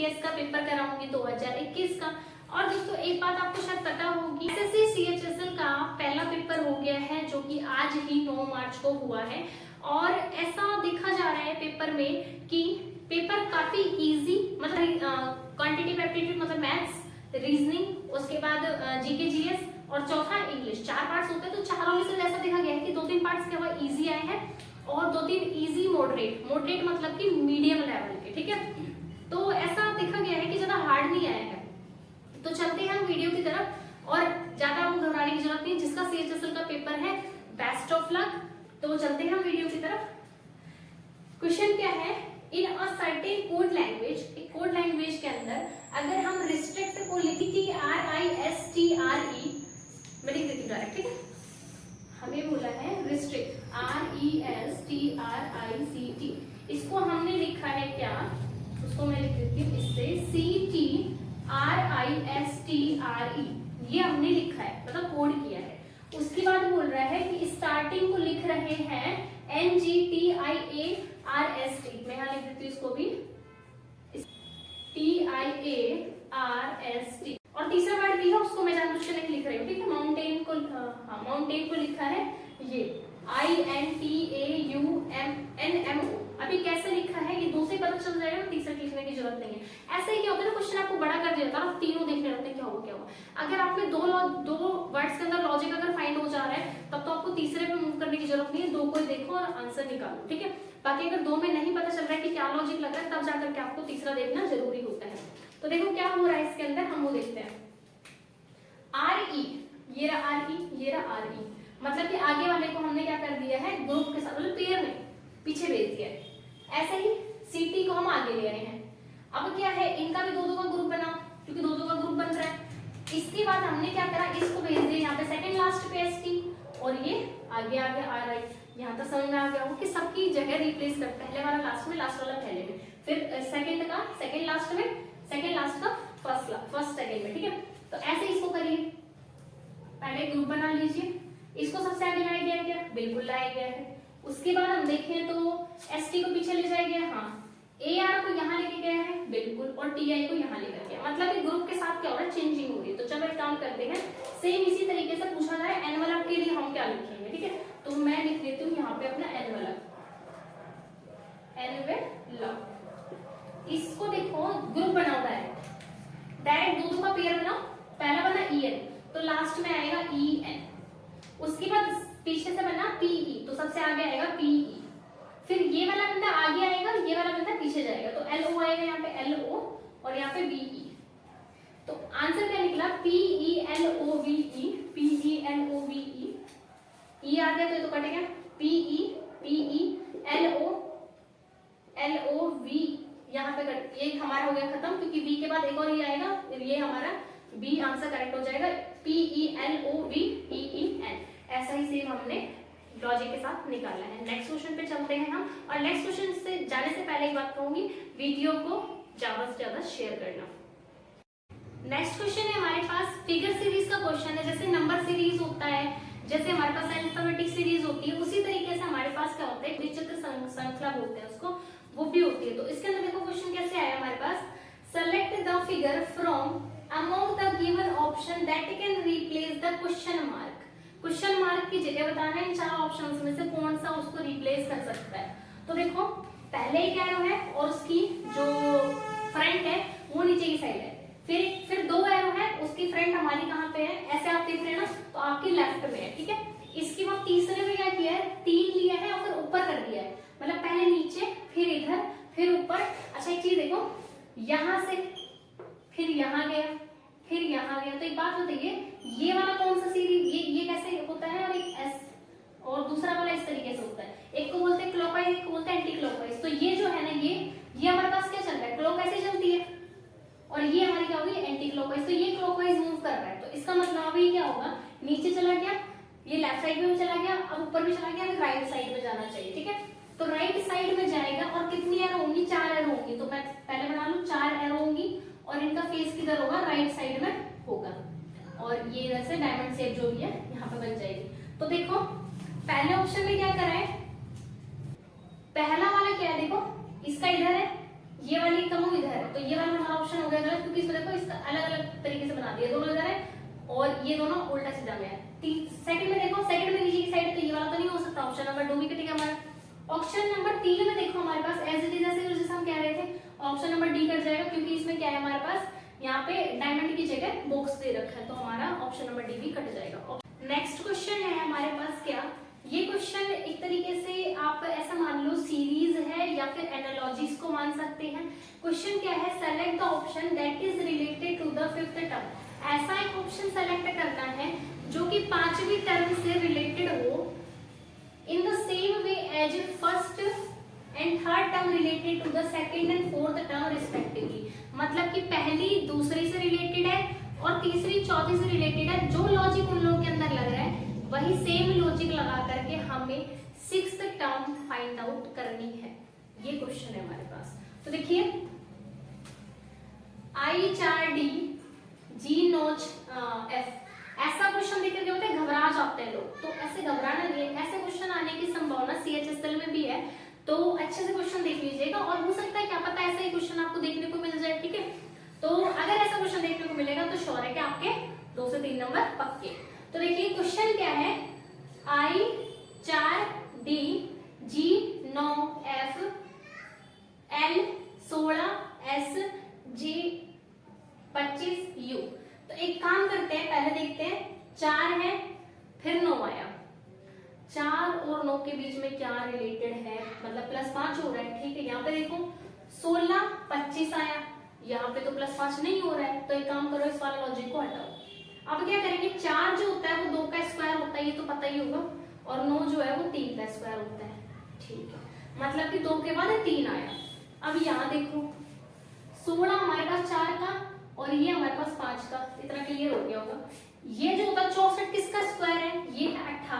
IELTS का paper कराऊंगी 2021 का। और दोस्तों एक बात आपको शायद पता होगी, SSC CHSL का पहला पेपर हो गया है जो कि आज ही 9 मार्च को हुआ है। और ऐसा देखा जा रहा है पेपर में कि पेपर काफी इजी, मतलब क्वांटिटेटिव एप्टीट्यूड मतलब मैथ्स, रीजनिंग, उसके बाद जीके जीएस और चौथा इंग्लिश, 4 पार्ट्स होते हैं। तो चारों में से ऐसा देखा गया है कि 2-3 पार्ट्स क्या हुआ इजी आए हैं और 2-3 इजी मॉडरेट, मॉडरेट मतलब कि मीडियम लेवल के, ठीक है। तो ऐसा देखा गया है कि ज्यादा हार्ड नहीं आया है। तो चलते हैं हम वीडियो की तरफ और ज्यादा आपको घबराने की जरूरत नहीं, जिसका CHSL का पेपर है बेस्ट ऑफ लक। तो चलते हैं हम वीडियो की तरफ। क्वेश्चन क्या है, इन अ सर्टेन कोड लैंग्वेज, एक कोड लैंग्वेज के अंदर अगर हम रिस्ट्रिक्ट को लिखी RISTRE, मैं लिख देती हूँ डायरेक्ट, ठीक है। हमें बोला है रिस्ट्रिक्ट RESTRICT, इसको हमने लिखा है क्या, उसको मैं लिख देती हूँ इससे CTRISTRE, ये हमने लिखा है, मतलब कोड किया है। उसके बाद बोल रहा है कि स्टार्टिंग को लिख रहे हैं NGTIARST, मैं यहाँ लिख देती हूँ इसको भी TIARST। और तीसरा वर्ड भी है, उसको मैं जानबूझ के नहीं लिख रही हूँ, ठीक है। माउंटेन को, हाँ माउंटेन को लिखा है ये INTAUNMO। अभी कैसे लिखा है ये दो से पता चल जाएगा, तीसरा लिखने की जरूरत नहीं है। ऐसे ही क्या होता है ना, क्वेश्चन आपको बड़ा कर दिया था, आप तीनों देखने रहते हैं क्या हुआ क्या हुआ। अगर आप में दो वर्ड्स के अंदर लॉजिक अगर फाइंड हो जा रहा है तब तो आपको तीसरे पे मूव करने की जरूरत नहीं है, दो को देखो और आंसर निकालो, ठीक है। बाकी अगर दो में नहीं पता चल रहा है कि क्या लॉजिक लग रहा है तब जाकर के आपको तीसरा देखना जरूरी होता है। तो देखो क्या हो रहा है इसके अंदर, हम वो देखते हैं। RE, ये रहा RE, ये रहा RE, मतलब कि आगे वाले को हमने क्या कर दिया है, ग्रुप के साथ, मतलब पेयर में पीछे भेज दिया है। ऐसे ही CT को हम आगे ले रहे हैं। अब क्या है, इनका भी दो का ग्रुप बनाओ, क्योंकि दो का ग्रुप बन रहा है। इसके बाद हमने क्या करा, इसको भेज दिया यहाँ पे सेकंड लास्ट पे ST, और ये आगे आगे RI। यहाँ तक समझ में आ गया हो कि सबकी जगह रिप्लेस कर, पहले वाला लास्ट में, लास्ट वाला पहले में, फिर सेकंड का सेकंड लास्ट में, सेकंड लास्ट का फर्स्ट सेकंड में, ठीक है। तो ऐसे इसको करिए, पहले ग्रुप बना लीजिए, इसको सबसे आगे लाया गया है क्या, बिल्कुल लाया गया है। उसके बाद हम देखें तो ST को पीछे ले जाया गया, हाँ, AR को यहाँ लेके गया है बिल्कुल, और TI को यहाँ लेकर गया, मतलब कि ग्रुप के साथ क्या हो रहा है, चेंजिंग हो रही है। तो चलो एक काम करते हैं, सेम इसी तरीके से पूछा जाए एनवेलप के लिए हम क्या लिखेंगे, ठीक है। तो मैं लिख देती हूँ यहाँ पे अपना एनवेलप, इसको देखो ग्रुप बनाओ डायरेक्ट दो का पेयर बनाओ, पहला बना EN, तो लास्ट में आएगा EN, उसके बाद पीछे से बना PE, तो सबसे आगे आएगा PE, फिर ये वाला बंदा आगे आएगा, ये वाला बंदा पीछे जाएगा, तो LO आएगा यहाँ पे LO, और यहाँ पे BE। तो आंसर क्या निकला, PELOVE, PELOVE, E आ गया तो ये तो कटेगा, PELOVE, यहाँ पे ये हमारा हो गया खत्म, क्योंकि V के बाद एक और ये आएगा, ये हमारा B आंसर करेक्ट हो जाएगा, PELOVEEN। ऐसा ही सेम हमने लॉजिक के साथ निकाला है। नेक्स्ट क्वेश्चन पे चलते हैं हम, और नेक्स्ट क्वेश्चन से जाने से पहले एक बात कहूंगी, वीडियो को ज्यादा से ज्यादा शेयर करना। नेक्स्ट क्वेश्चन है हमारे पास फिगर सीरीज का क्वेश्चन है। जैसे नंबर सीरीज होता है, जैसे हमारे पास अल्फाबेटिक सीरीज होती है, उसी तरीके से हमारे पास क्या होता है, विचित्र श्रृंखला बोलते हैं उसको, वो भी होती है। तो इसके अंदर देखो क्वेश्चन कैसे आया हमारे पास, select the figure from among the given option that can replace the question mark. Question mark की जगह बताना है इन चार ऑप्शंस में से कौन सा उसको रिप्लेस कर सकता है। तो देखो पहले एक एरो है और उसकी जो फ्रंट है वो नीचे की साइड है, फिर दो एरो है, उसकी फ्रंट हमारी कहाँ पे है, ऐसे आप देख रहे हैं ना, तो आपकी लेफ्ट में है, ठीक है। इसके बाद तीसरे में क्या किया है, 3 लिया है और फिर ऊपर कर दिया है, मतलब पहले नीचे, फिर इधर, फिर ऊपर। अच्छा एक चीज देखो, यहाँ से फिर यहाँ गया, फिर यहाँ गया। तो एक बात बताइए, ये वाला कौन सा सीरीज, ये कैसे होता है, और एक एस, और दूसरा वाला इस तरीके से होता है। एक को बोलते हैं क्लॉकवाइज, एक को बोलते हैं एंटी क्लॉकवाइज। तो ये जो है ना, ये हमारे पास क्या चल रहा है, क्लॉक ऐसे चलती है, और ये हमारी क्या होगी, एंटी क्लॉकवाइज। तो ये क्लॉकवाइज मूव कर रहा है, तो इसका मतलब अभी क्या होगा, नीचे चला गया, ये लेफ्ट साइड में भी चला गया, अब ऊपर भी चला गया, अभी राइट साइड में जाना चाहिए, ठीक है। तो राइट साइड में जाएगा, और कितनी एरो होंगी, 4 एरो होंगी। तो मैं पहले बना लूं, 4 एरो होंगी, और इनका फेस किधर होगा, राइट साइड में होगा, और ये वैसे डायमंड शेप जो भी है यहाँ पे बन जाएगी। तो देखो पहले ऑप्शन में क्या करा है, पहला वाला क्या है, देखो इसका इधर है, ये वाली कमू इधर है, तो ये वाला हमारा क्योंकि इसमें देखो इसका अलग अलग तरीके से बना दिया, दोनों इधर है और ये दोनों उल्टा सीधा में है। सेकंड में देखो, सेकंड में नीचे की साइड, तो ये वाला तो नहीं हो सकता, ऑप्शन नंबर 2 भी कटेगा हमारा। ऑप्शन नंबर 3 में देखो हमारे पास एज इट इज जैसे हम कह रहे थे, ऑप्शन नंबर डी कट जाएगा, क्योंकि इसमें क्या है हमारे पास यहाँ पे डायमंड की जगह बॉक्स दे रखा है, तो हमारा ऑप्शन नंबर डी भी कट जाएगा। नेक्स्ट क्वेश्चन है हमारे पास क्या, ये क्वेश्चन एक तरीके से आप ऐसा मान लो सीरीज है या फिर एनालॉजीज को मान सकते हैं। क्वेश्चन क्या है, select the option that is related to the fifth term. ऐसा एक ऑप्शन सेलेक्ट करना है जो कि पांचवी टर्म से रिलेटेड हो in the same way as first and third term related to the second and fourth term respectively. मतलब कि पहली दूसरी से रिलेटेड है और तीसरी चौथी से रिलेटेड है। जो लॉजिक उन लोगों के अंदर लग रहा है वही सेम लॉजिक लगा करके हमें सिक्स्थ टर्म फाइंड आउट करनी है। ये क्वेश्चन है हमारे पास। तो देखिए आई 4 डी जी नोच एफ, ऐसा क्वेश्चन देखकर क्या होता है, घबरा जाते हैं लोग। तो ऐसे घबराना नहीं है, ऐसे क्वेश्चन आने की संभावना CHSL में भी है, तो अच्छे से क्वेश्चन देख लीजिएगा। और हो सकता है क्या पता ऐसा ही क्वेश्चन आपको देखने को मिल जाए, ठीक है। तो अगर ऐसा क्वेश्चन देखने को मिलेगा तो श्योर है कि आपके 2 से 3 नंबर पक्के। तो देखिए क्वेश्चन क्या है, आई 4 D G 9 F L 16 S G 25 you. तो एक काम करते हैं, पहले देखते हैं 4 है फिर 9 आया, 4 और 9 के बीच में क्या रिलेटेड है, मतलब +5 हो रहा है, ठीक है। यहाँ पे देखो 16 25 आया, यहाँ पे तो +5 नहीं हो रहा है, तो एक काम करो इस वाले लॉजिक को हटाओ। अब क्या करेंगे, 4 जो होता है वो 2 का स्क्वायर होता है, ये तो पता ही होगा, और 9 जो है वो 3 का स्क्वायर होता है, ठीक है। मतलब कि 2 के बाद 3 आया। अब यहाँ देखो 16 हमारे पास 4 का और ये हमारे पास 5 का, इतना क्लियर हो गया होगा। ये जो होता है 64 किसका स्क्वायर है, ये 8 का,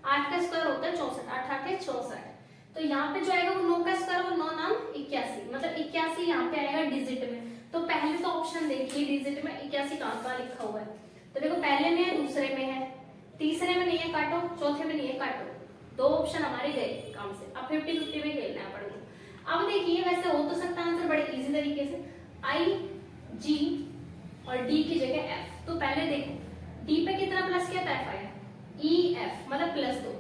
8 का स्क्वायर होता है 64, 8 8 64। तो यहाँ पे जो आएगा वो 9 का स्क्वायर और 9 नाम 81, मतलब 81 यहाँ पे आएगा डिजिट में। तो पहले तो ऑप्शन देखिए डिजिट में 81 कहाँ लिखा हुआ है, तो देखो पहले में है, दूसरे में है, तीसरे में नहीं है काटो, चौथे में नहीं है काटो, 2 ऑप्शन हमारे गए काम से। अब 50-50 में खेलना है पड़ेगा। अब देखिए वैसे हो तो सकता है आंसर बड़े इजी तरीके से, आई जी और डी की जगह एफ। तो पहले देखो डी पे कितना प्लस किया था, एफ आया, ई एफ मतलब +2,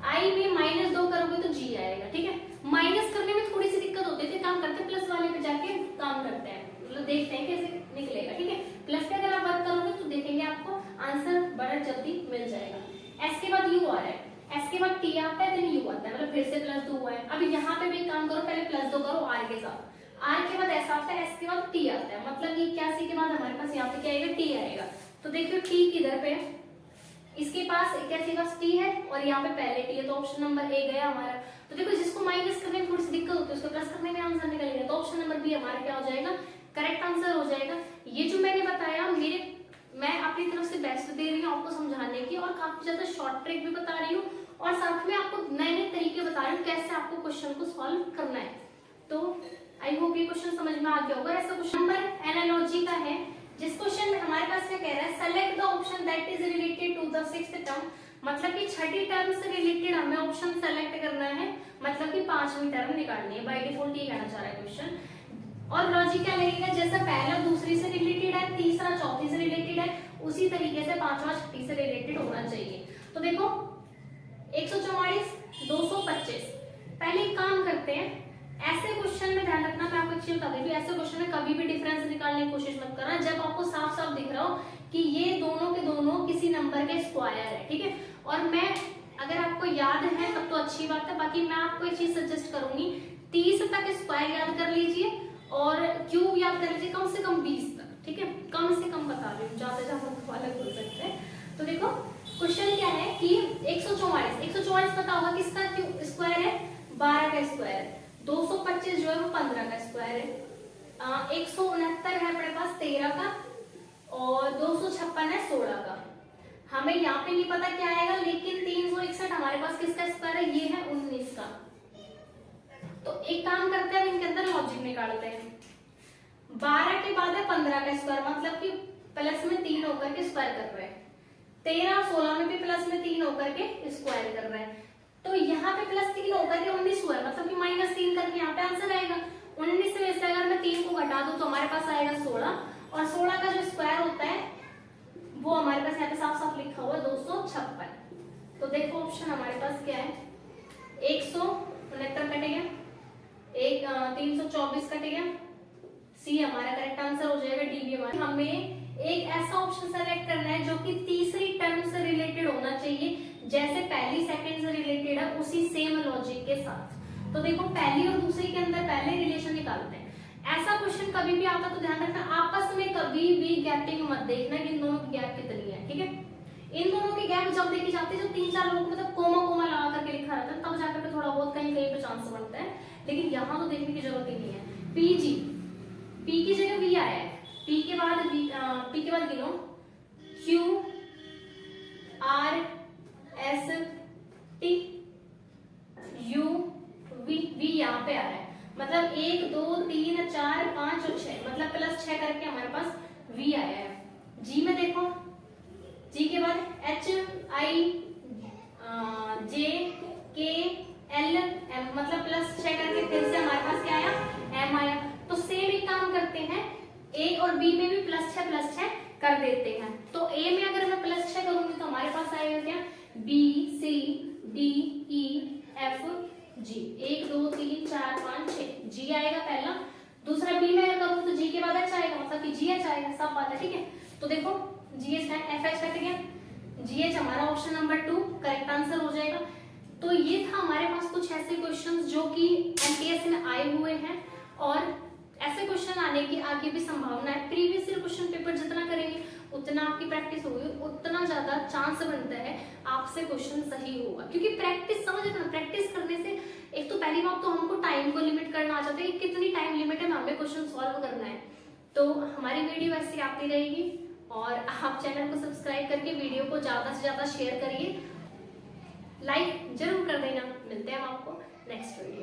आई में -2 करोगे तो जी आएगा, ठीक है। माइनस करने में थोड़ी सी दिक्कत होती है, काम करते हैं प्लस वाले पे जाके काम करते हैं, मतलब देखते हैं कैसे निकलेगा, ठीक है। प्लस पे अगर आप वर्क करोगे तो देखेंगे आपको आंसर बड़ा जल्दी मिल जाएगा। एस के बाद यू आ रहा है, एस के बाद टी आता है, देन यू आता है, मतलब फिर से +2 हुआ है। अब यहाँ पे भी काम करो, पहले +2 करो आर के साथ, आर के बाद एस आता है, एस के बाद टी आता है, मतलब 81 के बाद हमारे पास यहाँ पे क्या आएगा, टी आएगा। तो देखियो टी किधर पे, इसके पास 81 का टी है और यहाँ पे पहले टी है, तो ऑप्शन नंबर ए गया हमारा। तो देखो जिसको माइनस करने में थोड़ी सी दिक्कत होती है उसको प्लस करने में आंसर निकलेगा, तो ऑप्शन नंबर बी हमारा क्या हो जाएगा, करेक्ट आंसर हो जाएगा। ये जो मैंने बताया मैं अपनी तरफ से बेस्ट दे रही हूँ आपको समझाने की, और काफी ज्यादा शॉर्ट ट्रिक भी बता रही हूँ, और साथ में आपको नए नए तरीके बता रही हूँ कैसे आपको क्वेश्चन को सॉल्व करना है। तो आई होप ये क्वेश्चन समझ में आ गया होगा। ऐसा क्वेश्चन नंबर एनालॉजी का है, जिस क्वेश्चन में हमारे पास क्या कह रहा है, select the option that is related to the sixth term. मतलब कि छठी टर्म से रिलेटेड हमें ऑप्शन सेलेक्ट करना है, मतलब कि 5वीं टर्म निकालनी है, बाय डिफॉल्ट ये कहना चाह रहा है क्वेश्चन। और लॉजिक क्या लगेगा, जैसा पहला दूसरी से रिलेटेड है, तीसरा चौथी से रिलेटेड है, उसी तरीके से 5वां छठी से रिलेटेड होना चाहिए। तो देखो 144 225, पहले एक काम करते हैं, ऐसे क्वेश्चन में ध्यान रखना, मैं आपको एक चीज बता देती हूँ, ऐसे क्वेश्चन में कभी भी डिफरेंस निकालने की कोशिश मत करना जब आपको साफ साफ दिख रहा हो कि ये दोनों के दोनों किसी नंबर के स्क्वायर है, ठीक है। और मैं अगर आपको याद है तब तो अच्छी बात है, बाकी मैं आपको एक चीज सजेस्ट करूंगी, 30 तक स्क्वायर याद कर लीजिए और क्यूब याद कर लीजिए, कम से कम 20 तक, ठीक है। कम से कम बता रही हूँ, ज्यादा ज्यादा अलग बोल सकते हैं। तो देखो क्वेश्चन क्या है कि 144 पता होगा किसका स्क्वायर है, 12 का स्क्वायर, 225 जो है वो 15 का स्क्वायर है, 169 है अपने पास 13 का, और 256 है 16 का। हमें यहाँ पे नहीं पता क्या आएगा, लेकिन 361 हमारे पास किसका स्क्वायर है, ये है 19 का। तो एक काम करते हैं, इनके अंदर लॉजिक निकालते हैं। 12 के बाद है 15 का स्क्वायर, मतलब कि प्लस में 3 होकर के स्क्वायर कर रहे हैं, 13 और 16 में भी प्लस में 3 होकर के स्क्वायर कर रहे हैं। तो यहाँ पे +3 होकर के 19 हुआ है, मतलब कि -3 करके यहाँ पे आंसर आएगा। 19 में से अगर मैं 3 को घटा दूं तो हमारे हमारे पास आएगा 16 और 16 का जो स्क्वायर होता है वो हमारे पास यहाँ पे साफ साफ लिखा हुआ है 256। तो देखो ऑप्शन हमारे पास क्या है, 169 कटेगा, 324 कटेगा, सी हमारा करेक्ट आंसर हो जाएगा, डी भी हमारा। हमें एक ऐसा ऑप्शन सेलेक्ट करना है जो कि तीसरी टर्म से रिलेटेड होना चाहिए, जैसे पहली सेकंड से रिलेटेड है उसी सेम लॉजिक के साथ। तो देखो पहली और दूसरी के अंदर पहले रिलेशन निकालते हैं। ऐसा क्वेश्चन कभी भी आता तो ध्यान रखना आपस में कभी भी गैपिंग मत देखना कि इन दोनों की गैप कितनी है, ठीक है। इन दोनों की गैप जब देखी जाती है, जो 3-4 लोगों को मतलब कोमा कोमा लगा करके लिखा रहता है, तब जाकर के थोड़ा बहुत कहीं कहीं पे चांस बनता है, लेकिन यहाँ तो देखने की जरूरत ही नहीं है। पीजी, पी की जगह वी आया है, पी के बाद गिनो Q R S T U V, V यहाँ पे आ रहा है, मतलब 1 2 3 4 5 और 6, मतलब +6 करके हमारे पास वी आया है। जी में देखो, जी के बाद एच आई जे के एल एम, मतलब +6 करके फिर से हमारे पास क्या आया, एम आया। तो सेम एक काम करते हैं, ए और बी में भी +6 कर देते हैं। तो ए में अगर मैं +6 करूंगी तो हमारे पास आएगा क्या, B C D E F G, 1 2 3 4 5 6, G आएगा पहला। दूसरा बी में अगर करूँ तो जी के बाद एच आएगा, मतलब कि जी एच आएगा, सब बात है, ठीक है। तो देखो जी एच एफ एच कट गया, जी एच हमारा ऑप्शन नंबर 2 करेक्ट आंसर हो जाएगा। तो ये था हमारे पास कुछ ऐसे क्वेश्चंस जो कि एमपीएससी में आए हुए हैं, और ऐसे क्वेश्चन आने की आगे भी संभावना है। प्रीवियस ईयर क्वेश्चन पेपर जितना करेंगे उतना आपकी प्रैक्टिस होगी, उतना ज्यादा चांस बनता है आपसे क्वेश्चन सही होगा, क्योंकि प्रैक्टिस समझ रहे ना, प्रैक्टिस करने से एक तो पहली बात तो हमको टाइम को लिमिट करना आ जाता है कि कितनी टाइम लिमिट है, हमें क्वेश्चन सॉल्व करना है। तो हमारी वीडियो ऐसी आती रहेगी, और आप चैनल को सब्सक्राइब करके वीडियो को ज्यादा से ज्यादा शेयर करिए, लाइक जरूर कर देना। मिलते हैं हम आपको नेक्स्ट वीडियो।